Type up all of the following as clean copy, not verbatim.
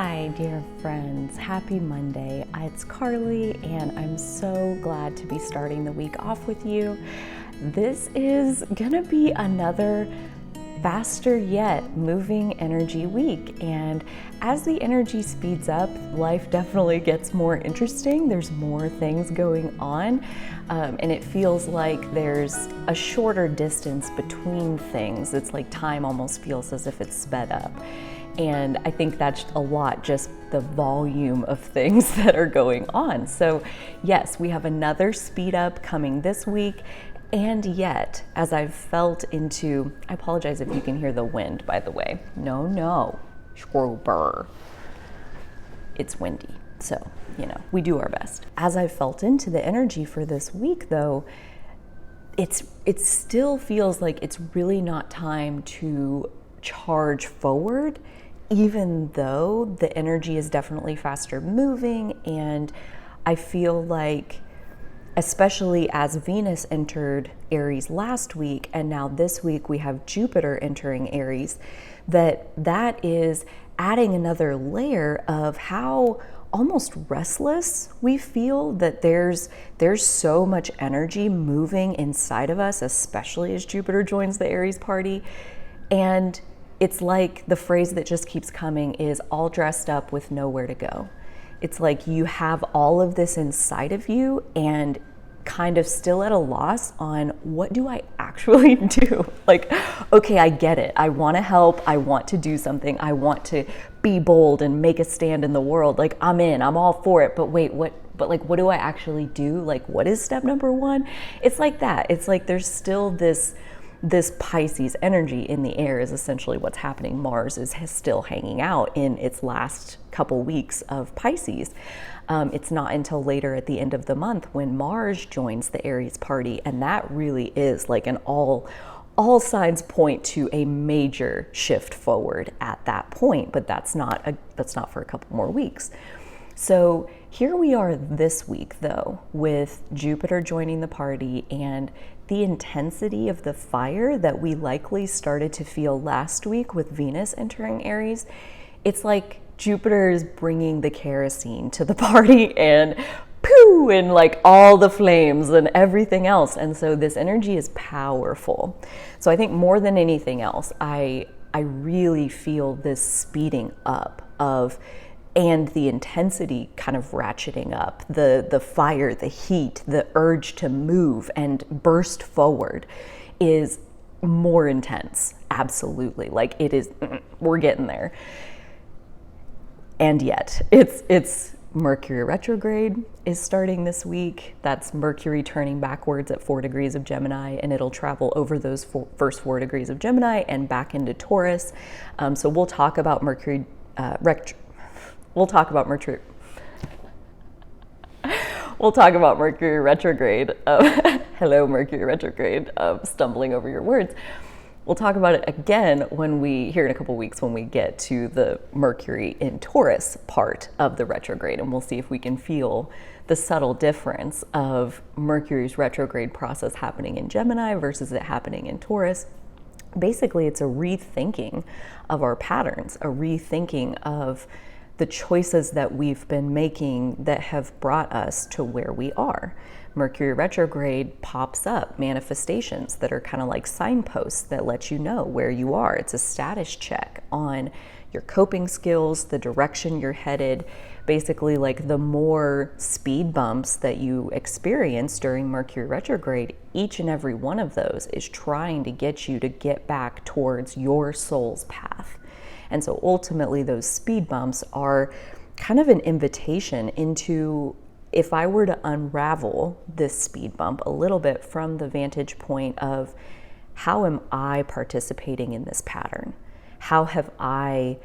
Hi, dear friends. Happy Monday. It's Carly, and I'm so glad to be starting the week off with you. This is gonna be another faster yet moving energy week, and as the energy speeds up, life definitely gets more interesting. There's more things going on, and it feels like there's a shorter distance between things. It's like time almost feels as if it's sped up. And I think that's a lot, just the volume of things that are going on. So yes, we have another speed up coming this week. And yet, as I've felt into, I apologize if you can hear the wind, by the way. No, Schrober. It's windy. So, we do our best. As I've felt into the energy for this week though, it still feels like it's really not time to charge forward, even though the energy is definitely faster moving. And I feel like, especially as Venus entered Aries last week, and now this week we have Jupiter entering Aries, that is adding another layer of how almost restless we feel, that there's so much energy moving inside of us, especially as Jupiter joins the Aries party. And it's like the phrase that just keeps coming is all dressed up with nowhere to go. It's like you have all of this inside of you and kind of still at a loss on what do I actually do? Like, okay, I get it. I want to help. I want to do something. I want to be bold and make a stand in the world. Like, I'm in, I'm all for it. But wait, what do I actually do? Like, what is step number one? It's like that. It's like there's still this Pisces energy in the air is essentially what's happening. Mars is still hanging out in its last couple weeks of Pisces. It's not until later at the end of the month when Mars joins the Aries party, and that really is like an all signs point to a major shift forward at that point. But that's not for a couple more weeks. So here we are this week though, with Jupiter joining the party and the intensity of the fire that we likely started to feel last week with Venus entering Aries. It's like Jupiter is bringing the kerosene to the party and pooh, and like all the flames and everything else. And so this energy is powerful. So I think more than anything else, I really feel this speeding up of, and the intensity kind of ratcheting up, the fire, the heat, the urge to move and burst forward is more intense. Absolutely. Like it is, we're getting there. And yet it's Mercury retrograde is starting this week. That's Mercury turning backwards at 4 degrees of Gemini, and it'll travel over those first 4 degrees of Gemini and back into Taurus. So we'll talk about Mercury We'll talk about Mercury retrograde. Hello, Mercury retrograde. Stumbling over your words. We'll talk about it again here in a couple weeks when we get to the Mercury in Taurus part of the retrograde, and we'll see if we can feel the subtle difference of Mercury's retrograde process happening in Gemini versus it happening in Taurus. Basically, it's a rethinking of our patterns, a rethinking of the choices that we've been making that have brought us to where we are. Mercury retrograde pops up manifestations that are kind of like signposts that let you know where you are. It's a status check on your coping skills, the direction you're headed. Basically, like the more speed bumps that you experience during Mercury retrograde, each and every one of those is trying to get you to get back towards your soul's path. And so ultimately those speed bumps are kind of an invitation into, if I were to unravel this speed bump a little bit from the vantage point of how am I participating in this pattern? How have I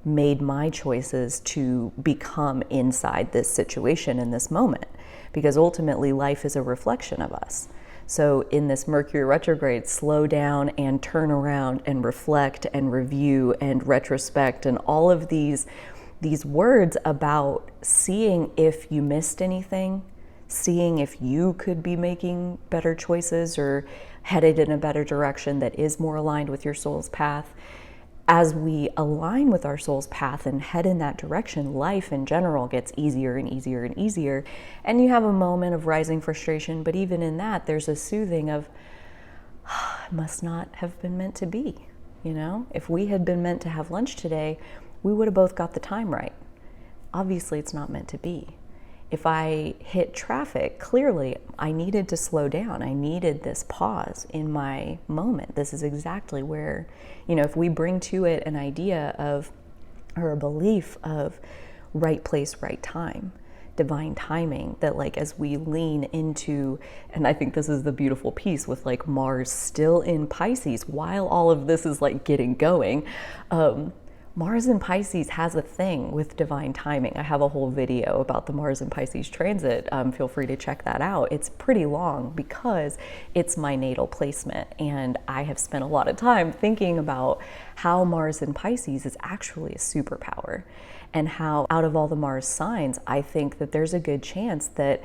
made my choices to become inside this situation in this moment? Because ultimately life is a reflection of us. So in this Mercury retrograde, slow down and turn around and reflect and review and retrospect and all of these words about seeing if you missed anything, seeing if you could be making better choices or headed in a better direction that is more aligned with your soul's path. as we align with our soul's path and head in that direction, life in general gets easier and easier and easier. And you have a moment of rising frustration, but even in that, there's a soothing of, it must not have been meant to be. You know, if we had been meant to have lunch today, we would have both got the time right. Obviously, it's not meant to be. If I hit traffic, clearly I needed to slow down. I needed this pause in my moment. This is exactly where, you know, if we bring to it an idea of, or a belief of right place, right time, divine timing, that like as we lean into, and I think this is the beautiful piece with like Mars still in Pisces while all of this is like getting going, Mars in Pisces has a thing with divine timing. I have a whole video about the Mars in Pisces transit. Feel free to check that out. It's pretty long because it's my natal placement. And I have spent a lot of time thinking about how Mars in Pisces is actually a superpower. And how out of all the Mars signs, I think that there's a good chance that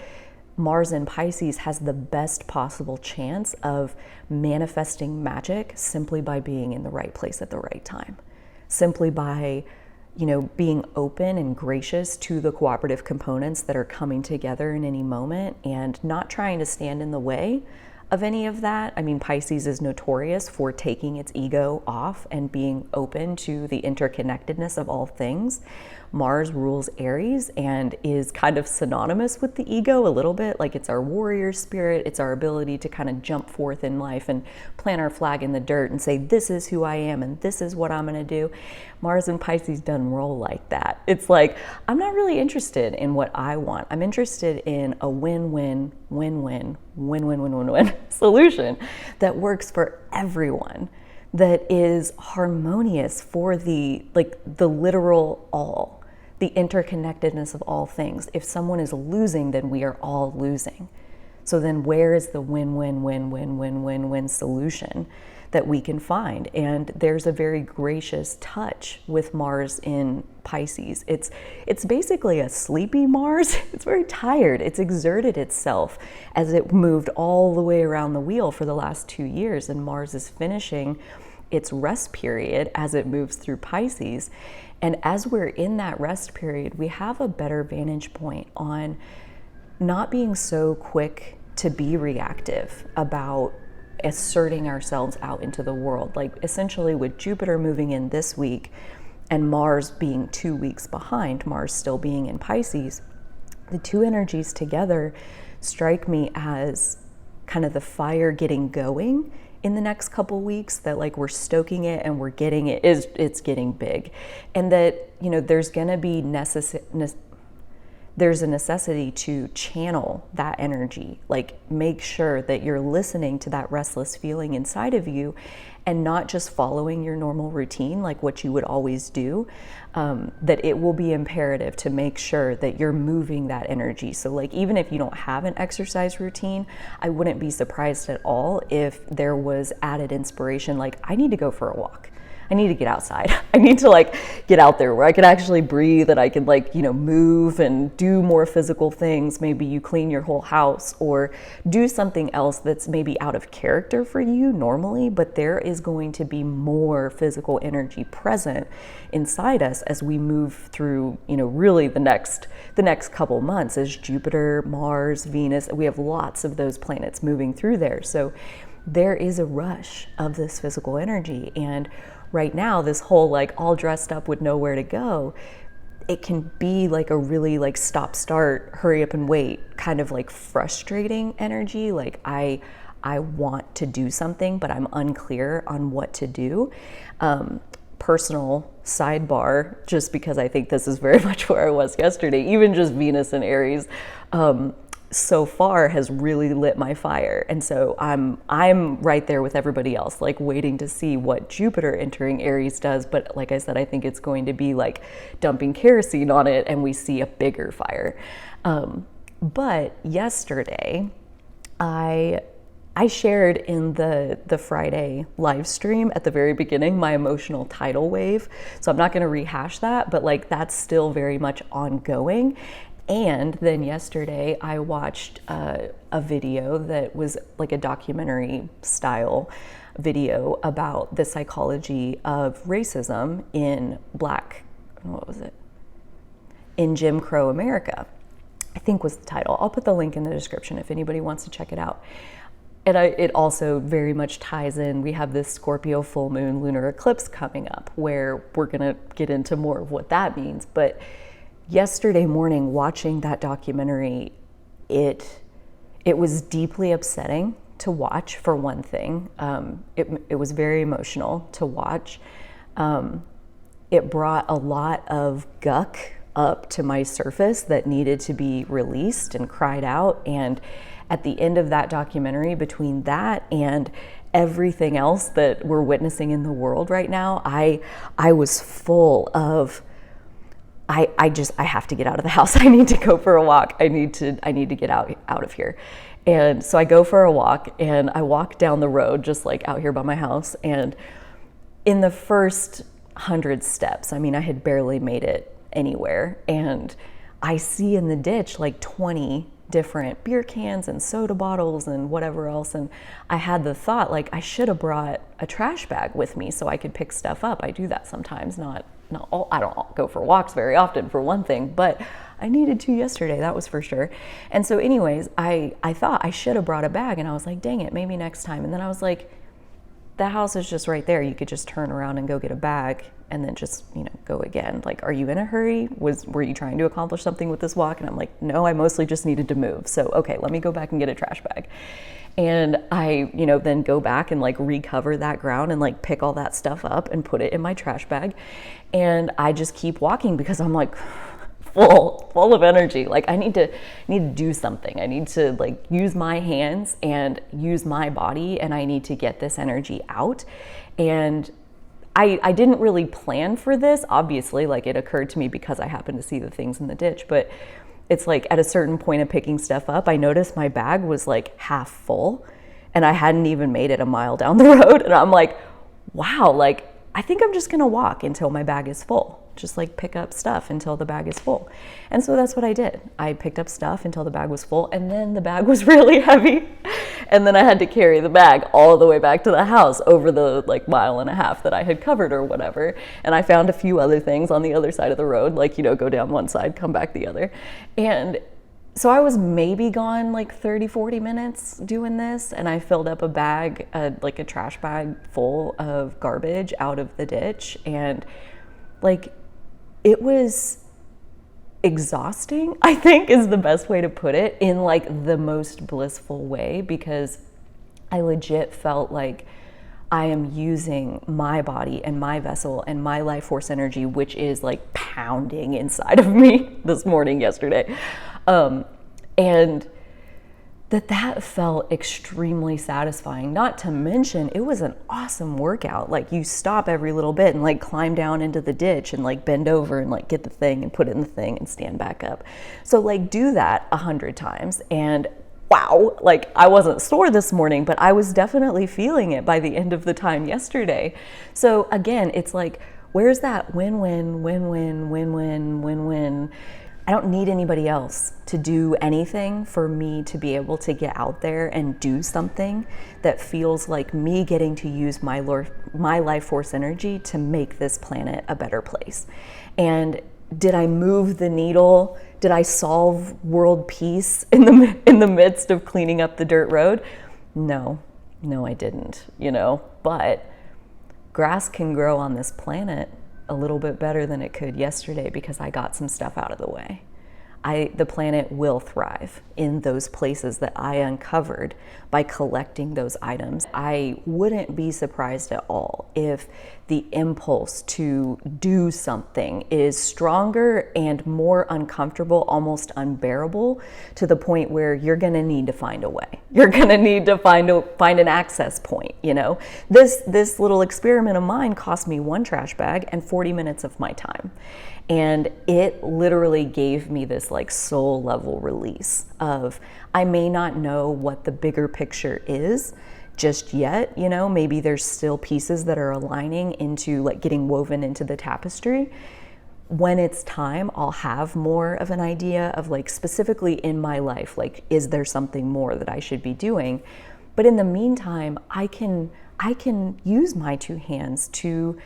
Mars in Pisces has the best possible chance of manifesting magic simply by being in the right place at the right time. Simply by, you know, being open and gracious to the cooperative components that are coming together in any moment and not trying to stand in the way of any of that. I mean, Pisces is notorious for taking its ego off and being open to the interconnectedness of all things. Mars rules Aries and is kind of synonymous with the ego a little bit. Like it's our warrior spirit. It's our ability to kind of jump forth in life and plant our flag in the dirt and say, this is who I am and this is what I'm going to do. Mars and Pisces doesn't roll like that. It's like, I'm not really interested in what I want. I'm interested in a win-win, win-win, win-win-win-win-win solution that works for everyone, that is harmonious for the literal all, the interconnectedness of all things. If someone is losing, then we are all losing. So then where is the win-win-win-win-win-win-win solution that we can find? And there's a very gracious touch with Mars in Pisces. It's basically a sleepy Mars. It's very tired. It's exerted itself as it moved all the way around the wheel for the last 2 years, and Mars is finishing its rest period as it moves through Pisces. And as we're in that rest period, we have a better vantage point on not being so quick to be reactive about asserting ourselves out into the world. Like essentially with Jupiter moving in this week and Mars being 2 weeks behind, Mars still being in Pisces, the two energies together strike me as kind of the fire getting going in the next couple weeks, that like we're stoking it and we're getting it, it's getting big. And that, you know, there's gonna be there's a necessity to channel that energy, like make sure that you're listening to that restless feeling inside of you and not just following your normal routine, like what you would always do, that it will be imperative to make sure that you're moving that energy. So like, even if you don't have an exercise routine, I wouldn't be surprised at all if there was added inspiration, like I need to go for a walk. I need to get outside. I need to like get out there where I can actually breathe and I can like, you know, move and do more physical things. Maybe you clean your whole house or do something else that's maybe out of character for you normally, but there is going to be more physical energy present inside us as we move through, you know, really the next couple months as Jupiter, Mars, Venus, we have lots of those planets moving through there. So there is a rush of this physical energy. And right now, this whole like all dressed up with nowhere to go, it can be like a really like stop start, hurry up and wait, kind of like frustrating energy. Like I want to do something, but I'm unclear on what to do. Personal sidebar, just because I think this is very much where I was yesterday, even just Venus and Aries, so far has really lit my fire. And so I'm right there with everybody else, like waiting to see what Jupiter entering Aries does. But like I said, I think it's going to be like dumping kerosene on it and we see a bigger fire. But yesterday, I shared in the Friday live stream at the very beginning my emotional tidal wave. So I'm not going to rehash that, but like that's still very much ongoing. And then yesterday I watched a video that was like a documentary style video about the psychology of racism in in Jim Crow America, I think was the title. I'll put the link in the description if anybody wants to check it out. And it also very much ties in. We have this Scorpio full moon lunar eclipse coming up where we're gonna get into more of what that means. But yesterday morning, watching that documentary, it was deeply upsetting to watch, for one thing. It was very emotional to watch. It brought a lot of guck up to my surface that needed to be released and cried out. And at the end of that documentary, between that and everything else that we're witnessing in the world right now, I was full of, I have to get out of the house. I need to go for a walk. I need to get out of here. And so I go for a walk, and I walk down the road just like out here by my house. And in the first 100 steps, I mean, I had barely made it anywhere. And I see in the ditch like 20 different beer cans and soda bottles and whatever else. And I had the thought, like, I should have brought a trash bag with me so I could pick stuff up. I do that sometimes, not all, I don't go for walks very often, for one thing, but I needed to yesterday, that was for sure. And so anyways, I thought I should have brought a bag, and I was like, dang it, maybe next time. And then I was like, the house is just right there. You could just turn around and go get a bag and then just, go again. Like, are you in a hurry? Were you trying to accomplish something with this walk? And I'm like, no, I mostly just needed to move. So, okay, let me go back and get a trash bag. And I, then go back and like recover that ground and like pick all that stuff up and put it in my trash bag. And I just keep walking because I'm like full of energy. Like, I need to do something. I need to like use my hands and use my body, and I need to get this energy out. And I didn't really plan for this, obviously. Like, it occurred to me because I happened to see the things in the ditch, but it's like at a certain point of picking stuff up, I noticed my bag was like half full, and I hadn't even made it a mile down the road. And I'm like, wow, like, I think I'm just gonna walk until my bag is full. Just like pick up stuff until the bag is full. And so that's what I did. I picked up stuff until the bag was full, and then the bag was really heavy. And then I had to carry the bag all the way back to the house over the like mile and a half that I had covered or whatever. And I found a few other things on the other side of the road, like, go down one side, come back the other. And so I was maybe gone like 30, 40 minutes doing this, and I filled up a bag, like a trash bag full of garbage out of the ditch. And like, it was exhausting, I think is the best way to put it, in like the most blissful way, because I legit felt like I am using my body and my vessel and my life force energy, which is like pounding inside of me this morning, yesterday. And that felt extremely satisfying. Not to mention, it was an awesome workout. Like, you stop every little bit and like climb down into the ditch and like bend over and like get the thing and put it in the thing and stand back up. So like do that 100 times, and wow, like I wasn't sore this morning, but I was definitely feeling it by the end of the time yesterday. So again, it's like, where's that win-win, win-win, win-win, win-win? I don't need anybody else to do anything for me to be able to get out there and do something that feels like me getting to use my life force energy to make this planet a better place. And did I move the needle? Did I solve world peace in the midst of cleaning up the dirt road? No, I didn't, but grass can grow on this planet a little bit better than it could yesterday because I got some stuff out of the way. The planet will thrive in those places that I uncovered by collecting those items. I wouldn't be surprised at all if the impulse to do something is stronger and more uncomfortable, almost unbearable, to the point where you're gonna need to find a way. You're gonna need to find an access point, This little experiment of mine cost me one trash bag and 40 minutes of my time. And it literally gave me this like soul level release of, I may not know what the bigger picture is just yet, maybe there's still pieces that are aligning into like getting woven into the tapestry, when it's time, I'll have more of an idea of like specifically in my life, like, is there something more that I should be doing? But in the meantime, I can use my two hands to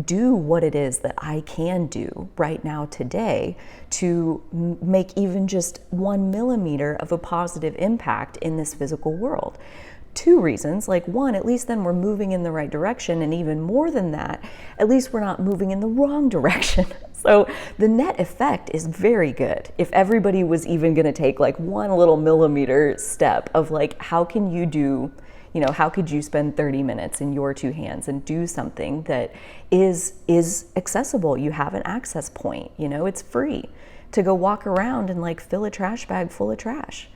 do what it is that I can do right now today to make even just 1 millimeter of a positive impact in this physical world. Two reasons. Like, one, at least then we're moving in the right direction, and even more than that, at least we're not moving in the wrong direction. So the net effect is very good. If everybody was even going to take like 1 little millimeter step of like, how can you do, how could you spend 30 minutes in your two hands and do something that is accessible? You have an access point, it's free to go walk around and like fill a trash bag full of trash.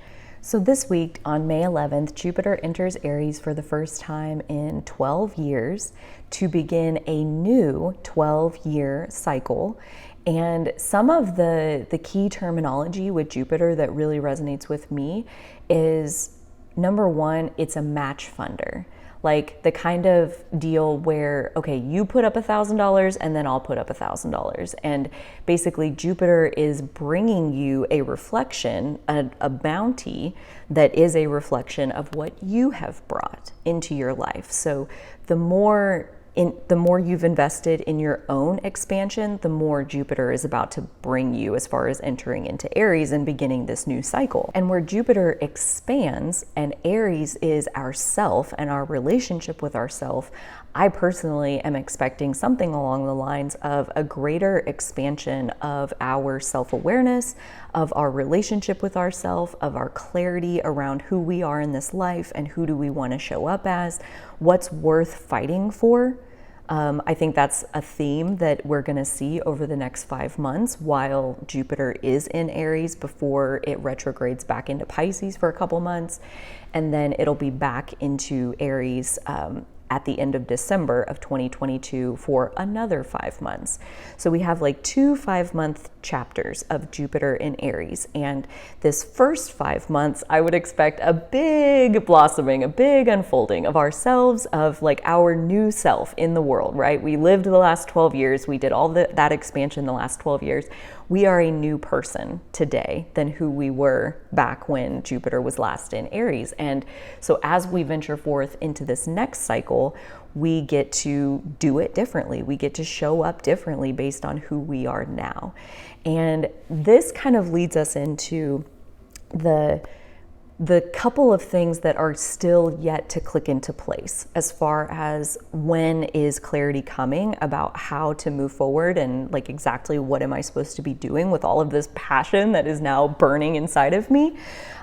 So this week on May 11th, Jupiter enters Aries for the first time in 12 years to begin a new 12-year cycle. And some of the key terminology with Jupiter that really resonates with me is, number one, it's a match funder. Like the kind of deal where, okay, you put up $1,000 and then I'll put up $1,000. And basically Jupiter is bringing you a reflection, a bounty that is a reflection of what you have brought into your life. So the more you've invested in your own expansion, the more Jupiter is about to bring you as far as entering into Aries and beginning this new cycle. And where Jupiter expands and Aries is ourself and our relationship with ourself, I personally am expecting something along the lines of a greater expansion of our self-awareness, of our relationship with ourself, of our clarity around who we are in this life and who do we want to show up as, what's worth fighting for. I think that's a theme that we're going to see over the next 5 months while Jupiter is in Aries before it retrogrades back into Pisces for a couple months. And then it'll be back into Aries at the end of December of 2022 for another 5 months. So we have like 2 5-month chapters of Jupiter in Aries. And this first 5 months, I would expect a big blossoming, a big unfolding of ourselves, of like our new self in the world, right? We lived the last 12 years. We did all that expansion the last 12 years. We are a new person today than who we were back when Jupiter was last in Aries. And so as we venture forth into this next cycle, we get to do it differently. We get to show up differently based on who we are now. And this kind of leads us into the couple of things that are still yet to click into place as far as when is clarity coming about how to move forward and like exactly what am I supposed to be doing with all of this passion that is now burning inside of me.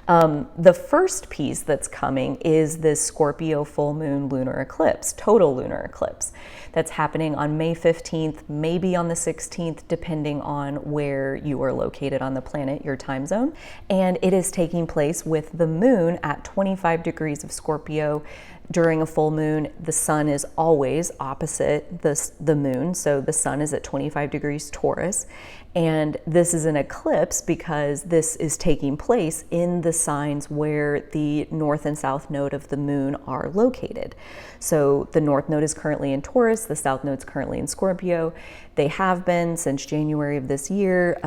The first piece that's coming is this Scorpio full moon lunar eclipse, total lunar eclipse, that's happening on May 15th, maybe on the 16th, depending on where you are located on the planet, your time zone. And it is taking place with the moon at 25 degrees of Scorpio. During a full moon, the sun is always opposite the moon. So the sun is at 25 degrees Taurus. And this is an eclipse because this is taking place in the signs where the north and south node of the moon are located. So the north node is currently in Taurus, the south node is currently in Scorpio. They have been since January of this year.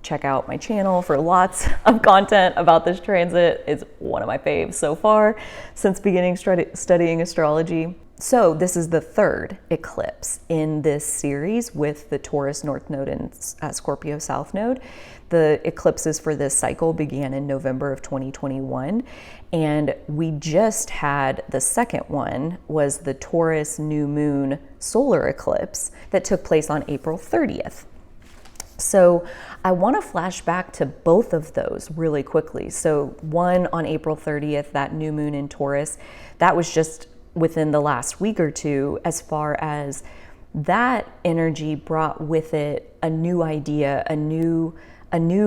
Check out my channel for lots of content about this transit. It's one of my faves so far since beginning studying astrology. So this is the third eclipse in this series with the Taurus North Node and Scorpio South Node. The eclipses for this cycle began in November of 2021, and we just had the second one was the Taurus New Moon solar eclipse that took place on April 30th. So I want to flash back to both of those really quickly. So one on April 30th, that new moon in Taurus, that was just within the last week or two, as far as that energy brought with it a new idea, a new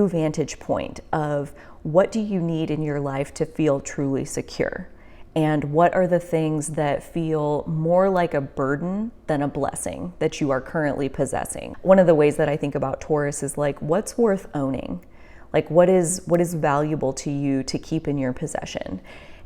vantage point of what do you need in your life to feel truly secure? And what are the things that feel more like a burden than a blessing that you are currently possessing? One of the ways that I think about Taurus is like, what's worth owning? Like what is valuable to you to keep in your possession?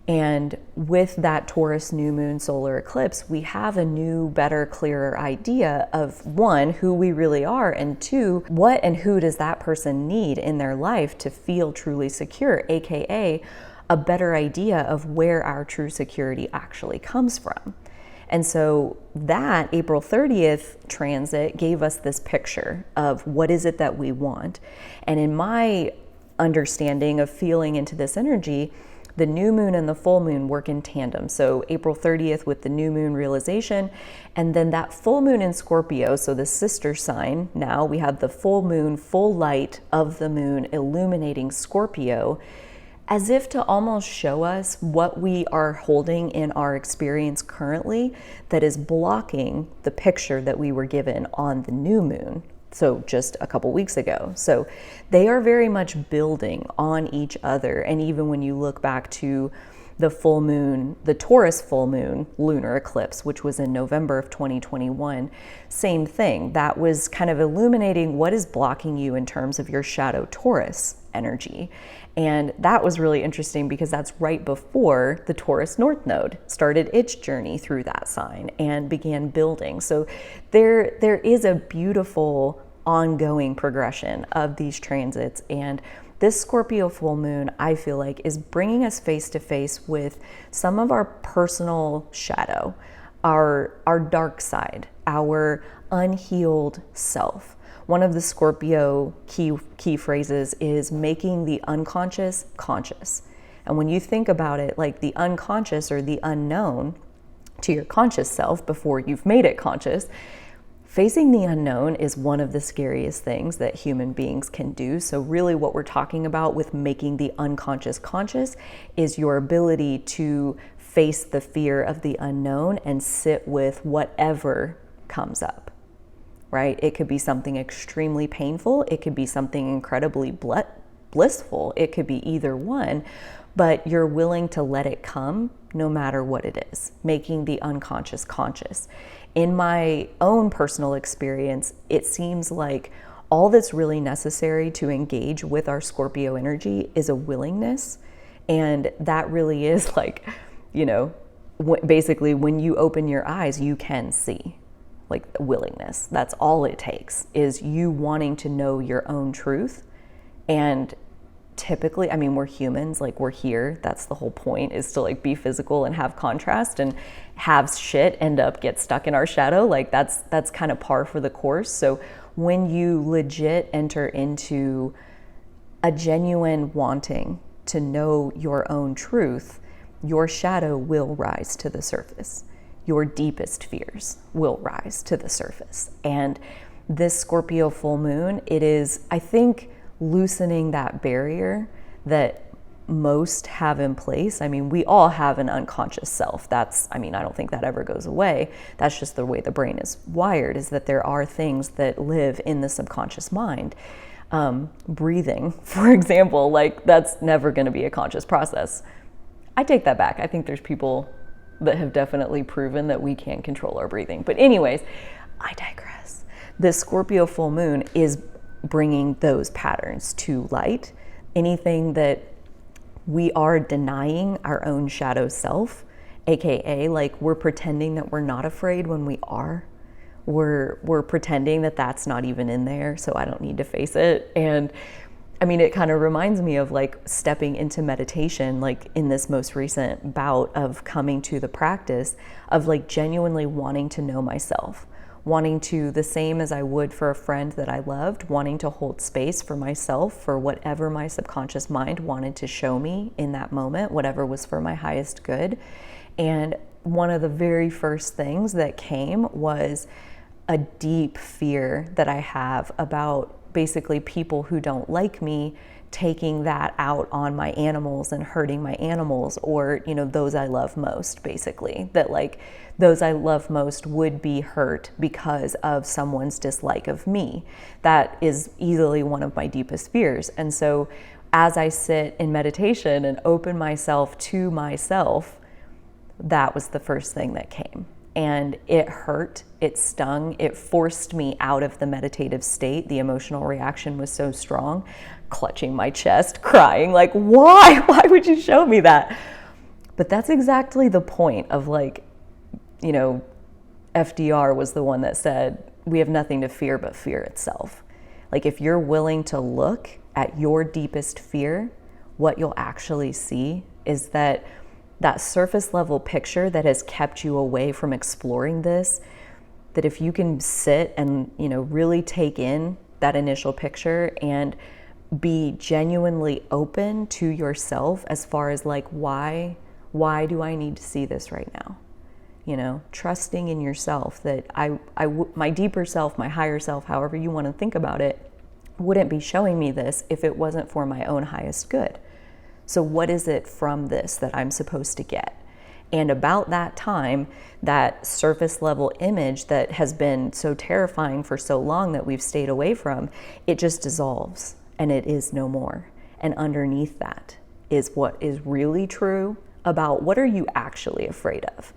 And with that Taurus new moon solar eclipse, we have a new, better, clearer idea of one, who we really are, and two, what and who does that person need in their life to feel truly secure, aka a better idea of where our true security actually comes from. And so that April 30th transit gave us this picture of what is it that we want. And in my understanding of feeling into this energy, the new moon and the full moon work in tandem. So April 30th with the new moon realization, and then that full moon in Scorpio, so the sister sign, now we have the full moon, full light of the moon illuminating Scorpio, as if to almost show us what we are holding in our experience currently that is blocking the picture that we were given on the new moon. So just a couple weeks ago. So they are very much building on each other. And even when you look back to the full moon, the Taurus full moon lunar eclipse, which was in November of 2021, same thing. That was kind of illuminating what is blocking you in terms of your shadow Taurus energy. And that was really interesting because that's right before the Taurus North Node started its journey through that sign and began building. So there is a beautiful ongoing progression of these transits. And this Scorpio full moon, I feel like, is bringing us face to face with some of our personal shadow, our dark side, our unhealed self. One of the Scorpio key phrases is making the unconscious conscious. And when you think about it, like the unconscious or the unknown to your conscious self before you've made it conscious, facing the unknown is one of the scariest things that human beings can do. So really what we're talking about with making the unconscious conscious is your ability to face the fear of the unknown and sit with whatever comes up. Right? It could be something extremely painful. It could be something incredibly blissful. It could be either one, but you're willing to let it come no matter what it is, making the unconscious conscious. In my own personal experience, it seems like all that's really necessary to engage with our Scorpio energy is a willingness. And that really is like, basically when you open your eyes, you can see. Like willingness. That's all it takes, is you wanting to know your own truth. And typically, I mean, we're humans, like we're here. That's the whole point, is to like be physical and have contrast and have shit get stuck in our shadow. Like that's kind of par for the course. So when you legit enter into a genuine wanting to know your own truth, your shadow will rise to the surface. Your deepest fears will rise to the surface. And this Scorpio full moon, it is, I think, loosening that barrier that most have in place. I mean, we all have an unconscious self. I don't think that ever goes away. That's just the way the brain is wired, is that there are things that live in the subconscious mind. Breathing, for example, like that's never going to be a conscious process. I take that back. I think there's people that have definitely proven that we can control our breathing. But anyways, I digress. The Scorpio full moon is bringing those patterns to light. Anything that we are denying our own shadow self, aka like we're pretending that we're not afraid when we are. We're pretending that that's not even in there, so I don't need to face it. And I mean, it kind of reminds me of like stepping into meditation, like in this most recent bout of coming to the practice of like genuinely wanting to know myself, wanting to, the same as I would for a friend that I loved, wanting to hold space for myself, for whatever my subconscious mind wanted to show me in that moment, whatever was for my highest good. And one of the very first things that came was a deep fear that I have about basically people who don't like me taking that out on my animals and hurting my animals, or those I love most, basically, that like those I love most would be hurt because of someone's dislike of me. That is easily one of my deepest fears. And so as I sit in meditation and open myself to myself, that was the first thing that came. And it hurt, it stung, it forced me out of the meditative state. The emotional reaction was so strong, clutching my chest, crying like, why would you show me that? But that's exactly the point of, like, you know, FDR was the one that said, we have nothing to fear but fear itself. Like, if you're willing to look at your deepest fear, what you'll actually see is that surface level picture that has kept you away from exploring this, that if you can sit and, you know, really take in that initial picture and be genuinely open to yourself as far as, like, why do I need to see this right now? You know, trusting in yourself that my deeper self, my higher self, however you want to think about it, wouldn't be showing me this if it wasn't for my own highest good. So what is it from this that I'm supposed to get? And about that time, that surface level image that has been so terrifying for so long that we've stayed away from, it just dissolves and it is no more. And underneath that is what is really true about what are you actually afraid of.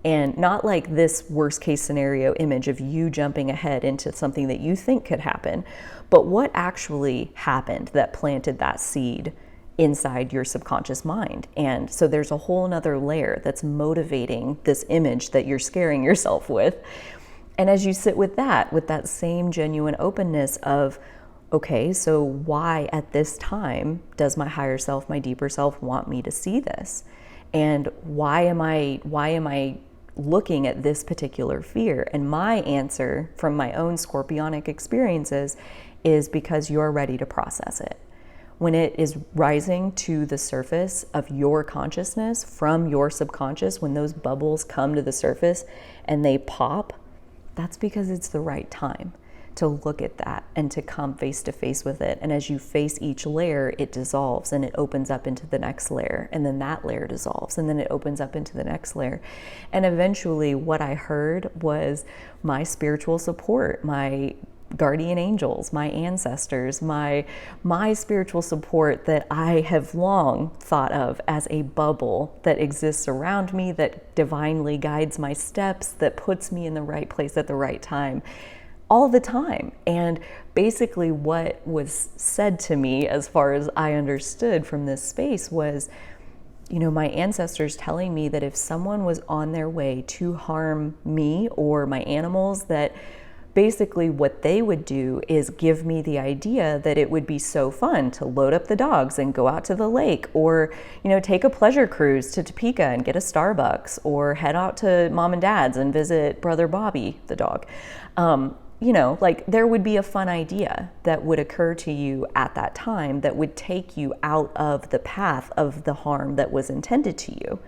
And not like this worst case scenario image of you jumping ahead into something that you think could happen, but what actually happened that planted that seed inside your subconscious mind. And so there's a whole nother layer that's motivating this image that you're scaring yourself with. And as you sit with that same genuine openness of, okay, so why at this time does my higher self, my deeper self want me to see this? And why am I looking at this particular fear? And my answer from my own scorpionic experiences is because you're ready to process it. When it is rising to the surface of your consciousness from your subconscious, when those bubbles come to the surface and they pop, that's because it's the right time to look at that and to come face to face with it. And as you face each layer, it dissolves and it opens up into the next layer, and then that layer dissolves and then it opens up into the next layer. And eventually what I heard was my spiritual support, my guardian angels, my ancestors, my spiritual support that I have long thought of as a bubble that exists around me, that divinely guides my steps, that puts me in the right place at the right time, all the time. And basically what was said to me, as far as I understood from this space, was, you know, my ancestors telling me that if someone was on their way to harm me or my animals, that basically what they would do is give me the idea that it would be so fun to load up the dogs and go out to the lake, or, you know, take a pleasure cruise to Topeka and get a Starbucks, or head out to mom and dad's and visit brother Bobby, the dog. You know, like, there would be a fun idea that would occur to you at that time that would take you out of the path of the harm that was intended to you.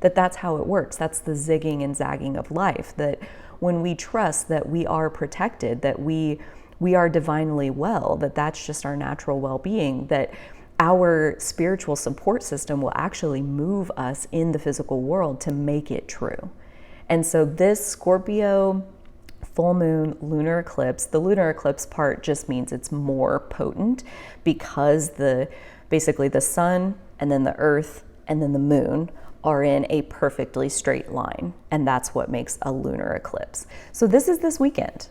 That's how it works. That's the zigging and zagging of life, that when we trust that we are protected, that we are divinely well, that's just our natural well-being, that our spiritual support system will actually move us in the physical world to make it true. And so this Scorpio full moon lunar eclipse, the lunar eclipse part just means it's more potent because basically the sun and then the earth and then the moon are in a perfectly straight line, and that's what makes a lunar eclipse. So this is this weekend,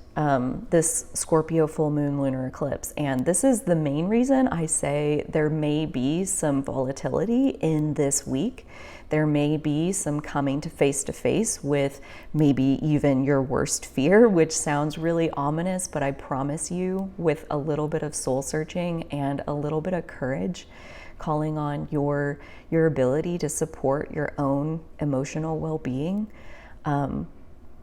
this Scorpio full moon lunar eclipse, and this is the main reason I say there may be some volatility in this week. There may be some coming to face with maybe even your worst fear, which sounds really ominous, but I promise you, with a little bit of soul searching and a little bit of courage, calling on your ability to support your own emotional well-being,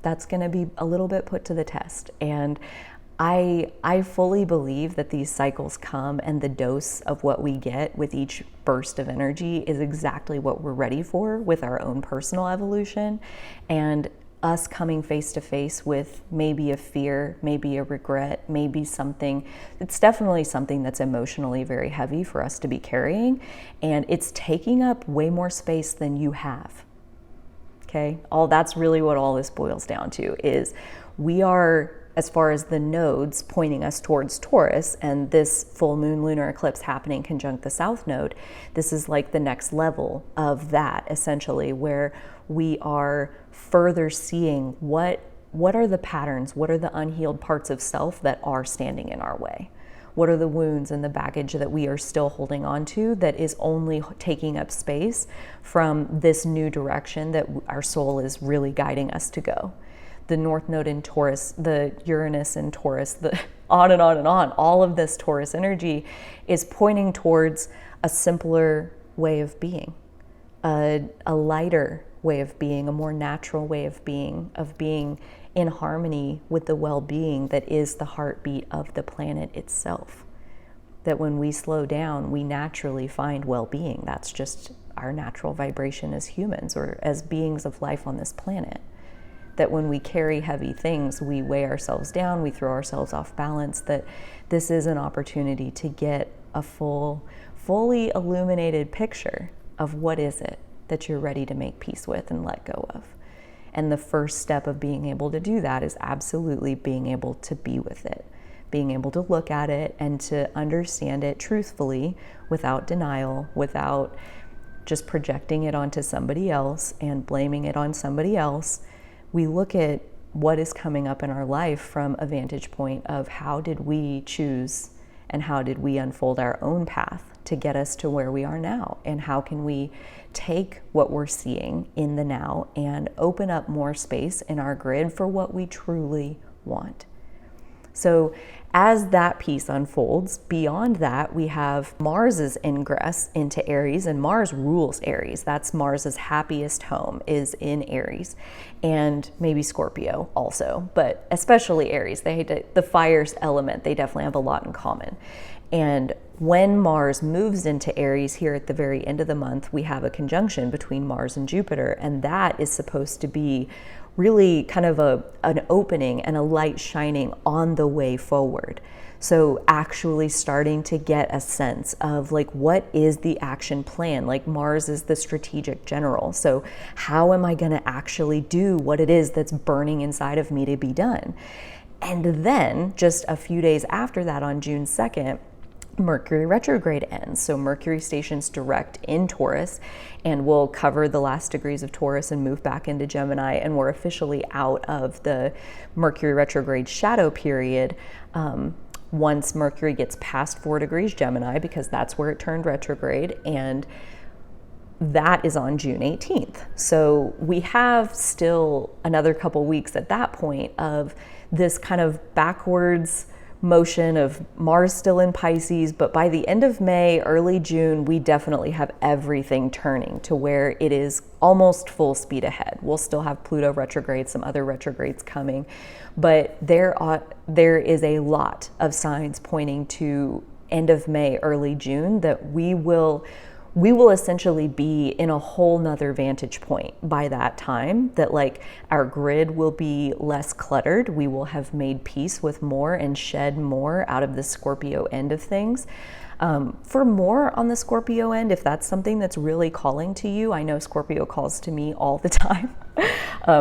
that's going to be a little bit put to the test. And I fully believe that these cycles come, and the dose of what we get with each burst of energy is exactly what we're ready for with our own personal evolution, and us coming face to face with maybe a fear, maybe a regret, maybe something. It's definitely something that's emotionally very heavy for us to be carrying, and it's taking up way more space than you have. Okay, that's really what all this boils down to, is we are, as far as the nodes pointing us towards Taurus, and this full moon lunar eclipse happening conjunct the south node, this is like the next level of that, essentially, where we are further seeing what are the patterns, what are the unhealed parts of self that are standing in our way. What are the wounds and the baggage that we are still holding on to that is only taking up space from this new direction that our soul is really guiding us to go? The North Node in Taurus, the Uranus in Taurus, the on and on and on, all of this Taurus energy is pointing towards a simpler way of being, a lighter way of being, a more natural way of being in harmony with the well-being that is the heartbeat of the planet itself. That when we slow down, we naturally find well-being. That's just our natural vibration as humans or as beings of life on this planet. That when we carry heavy things, we weigh ourselves down, we throw ourselves off balance, that this is an opportunity to get a fully illuminated picture of what is it that you're ready to make peace with and let go of. And the first step of being able to do that is absolutely being able to be with it, being able to look at it and to understand it truthfully without denial, without just projecting it onto somebody else and blaming it on somebody else. We look at what is coming up in our life from a vantage point of how did we choose and how did we unfold our own path to get us to where we are now, and how can we take what we're seeing in the now and open up more space in our grid for what we truly want. So as that piece unfolds, beyond that, we have Mars's ingress into Aries, and Mars rules Aries. That's Mars's happiest home, is in Aries, and maybe Scorpio also, but especially Aries. The fire's element, they definitely have a lot in common. And when Mars moves into Aries here at the very end of the month, we have a conjunction between Mars and Jupiter, and that is supposed to be really kind of an opening and a light shining on the way forward. So actually starting to get a sense of like, what is the action plan? Like Mars is the strategic general. So how am I going to actually do what it is that's burning inside of me to be done? And then just a few days after that, on June 2nd, Mercury retrograde ends. So Mercury stations direct in Taurus, and we'll cover the last degrees of Taurus and move back into Gemini, and we're officially out of the Mercury retrograde shadow period once Mercury gets past 4 degrees Gemini, because that's where it turned retrograde, and that is on June 18th. So we have still another couple weeks at that point of this kind of backwards motion of Mars still in Pisces, but by the end of May, early June, we definitely have everything turning to where it is almost full speed ahead. We'll still have Pluto retrograde, some other retrogrades coming, but there is a lot of signs pointing to end of May, early June, that we will essentially be in a whole nother vantage point by that time, that like our grid will be less cluttered. We will have made peace with more and shed more out of the Scorpio end of things. For more on the Scorpio end, if that's something that's really calling to you, I know Scorpio calls to me all the time.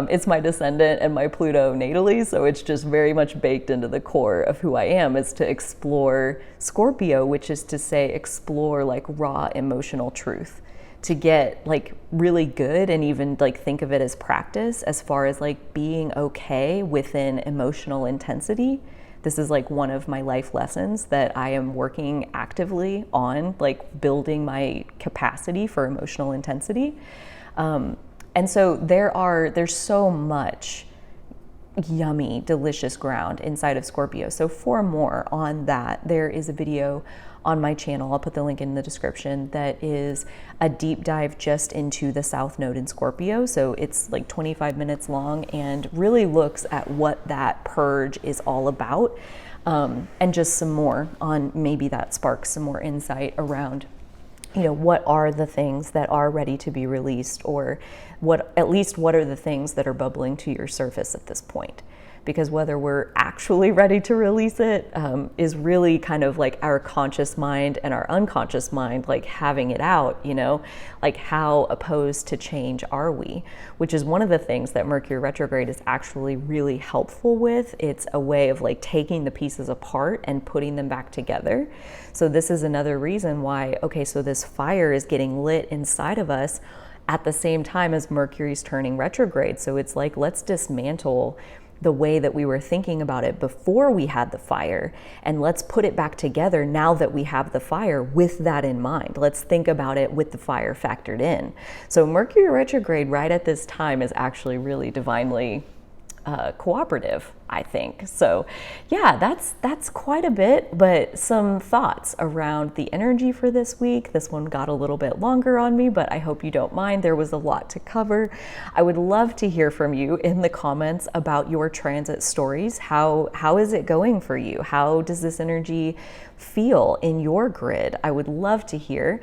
It's my descendant and my Pluto natally, so it's just very much baked into the core of who I am, is to explore Scorpio, which is to say explore like raw emotional truth, to get like really good and even like think of it as practice as far as like being okay within emotional intensity. This is like one of my life lessons that I am working actively on, like building my capacity for emotional intensity. And so there's so much yummy, delicious ground inside of Scorpio. So for more on that, there is a video on my channel, I'll put the link in the description, that is a deep dive just into the South Node in Scorpio. So it's like 25 minutes long and really looks at what that purge is all about. And just some more on, maybe that sparks some more insight around, you know, what are the things that are ready to be released, or at least what are the things that are bubbling to your surface at this point. Because whether we're actually ready to release it is really kind of like our conscious mind and our unconscious mind, like having it out, you know, like how opposed to change are we? Which is one of the things that Mercury retrograde is actually really helpful with. It's a way of like taking the pieces apart and putting them back together. So this is another reason why, okay, so this fire is getting lit inside of us at the same time as Mercury's turning retrograde. So it's like, let's dismantle the way that we were thinking about it before we had the fire, and let's put it back together now that we have the fire with that in mind. Let's think about it with the fire factored in. So Mercury retrograde right at this time is actually really divinely cooperative, I think. So yeah, that's quite a bit, but some thoughts around the energy for this week. This one got a little bit longer on me, but I hope you don't mind. There was a lot to cover. I would love to hear from you in the comments about your transit stories. How is it going for you? How does this energy feel in your grid? I would love to hear.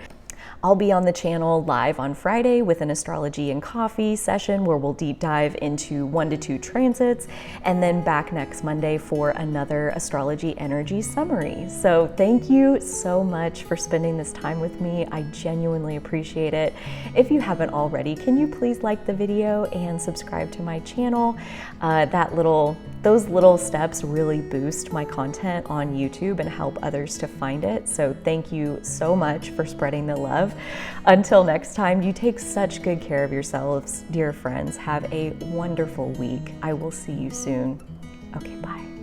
I'll be on the channel live on Friday with an astrology and coffee session where we'll deep dive into 1 to 2 transits, and then back next Monday for another astrology energy summary. So thank you so much for spending this time with me. I genuinely appreciate it. If you haven't already, can you please like the video and subscribe to my channel? Those little steps really boost my content on YouTube and help others to find it. So thank you so much for spreading the love. Until next time, you take such good care of yourselves, dear friends. Have a wonderful week. I will see you soon. Okay, bye.